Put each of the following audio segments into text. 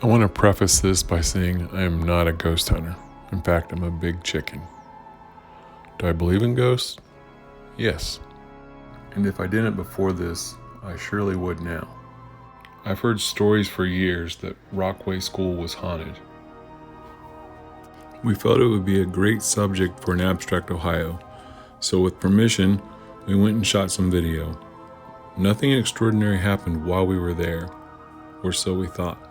I want to preface this by saying I am not a ghost hunter. In fact, I'm a big chicken. Do I believe in ghosts? Yes. And if I didn't before this, I surely would now. I've heard stories for years that Rockway School was haunted. We felt it would be a great subject for an abstractOhio, so with permission, we went and shot some video. Nothing extraordinary happened while we were there, or so we thought.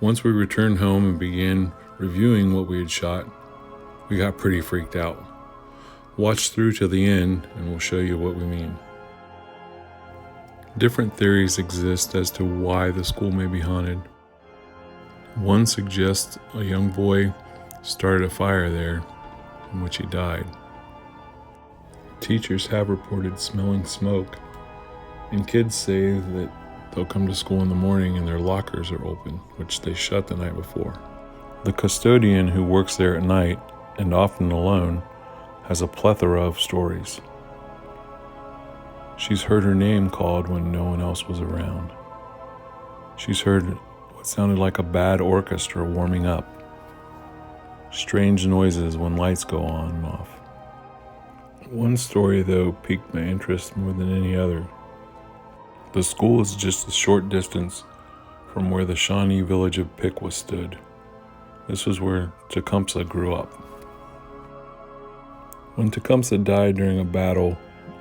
Once we returned home and began reviewing what we had shot, we got pretty freaked out. Watch through till the end and we'll show you what we mean. Different theories exist as to why the school may be haunted. One suggests a young boy started a fire there, in which he died. Teachers have reported smelling smoke, and kids say that they'll come to school in the morning and their lockers are open, which they shut the night before. The custodian who works there at night, and often alone, has a plethora of stories. She's heard her name called when no one else was around. She's heard what sounded like a bad orchestra warming up. Strange noises when lights go on and off. One story, though, piqued my interest more than any other. The school is just a short distance from where the Shawnee village of Piqua stood. This was where Tecumseh grew up. When Tecumseh died during a battle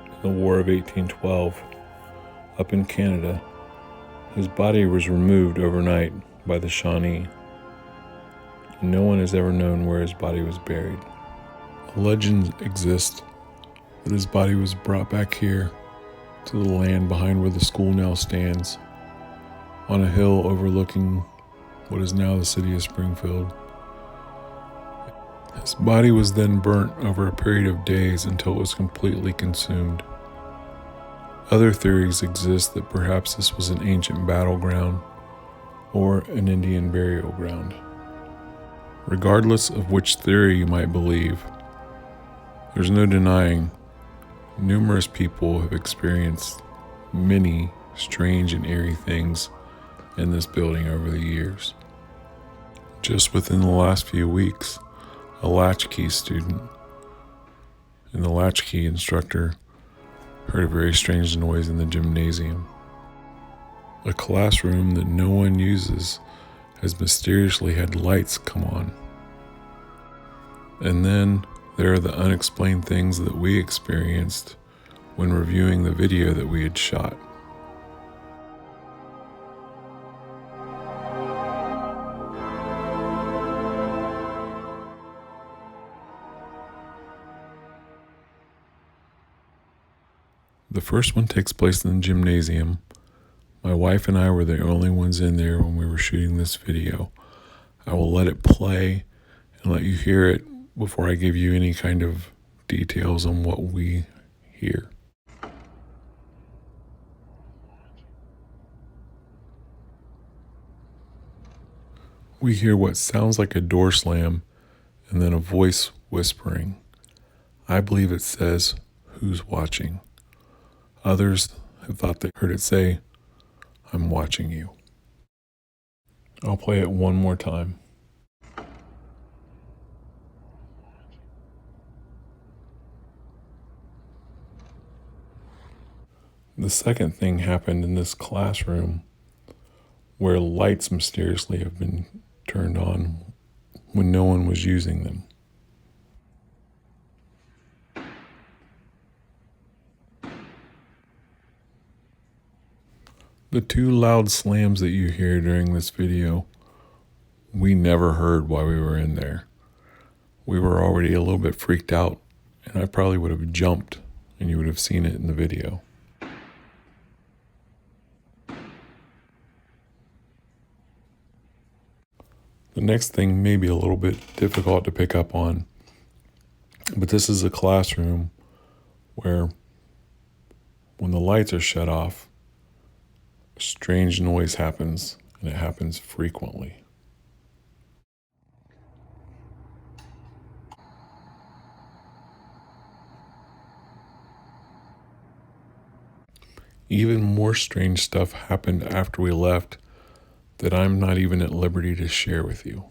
in the War of 1812 up in Canada, his body was removed overnight by the Shawnee, and no one has ever known where his body was buried. A legend exists that his body was brought back here to the land behind where the school now stands, on a hill overlooking what is now the city of Springfield. His body was then burnt over a period of days until it was completely consumed. Other theories exist that perhaps this was an ancient battleground or an Indian burial ground. Regardless of which theory you might believe, there's no denying numerous people have experienced many strange and eerie things in this building over the years. Just within the last few weeks, a latchkey student and the latchkey instructor heard a very strange noise in the gymnasium. A classroom that no one uses has mysteriously had lights come on. And then there are the unexplained things that we experienced when reviewing the video that we had shot. The first one takes place in the gymnasium. My wife and I were the only ones in there when we were shooting this video. I will let it play and let you hear it before I give you any kind of details on what we hear. We hear what sounds like a door slam and then a voice whispering. I believe it says, "Who's watching?" Others have thought they heard it say, "I'm watching you." I'll play it one more time. The second thing happened in this classroom where lights mysteriously have been turned on when no one was using them. The two loud slams that you hear during this video, we never heard while we were in there. We were already a little bit freaked out, and I probably would have jumped, and you would have seen it in the video. The next thing may be a little bit difficult to pick up on, but this is a classroom where when the lights are shut off, a strange noise happens, and it happens frequently. Even more strange stuff happened after we left that I'm not even at liberty to share with you.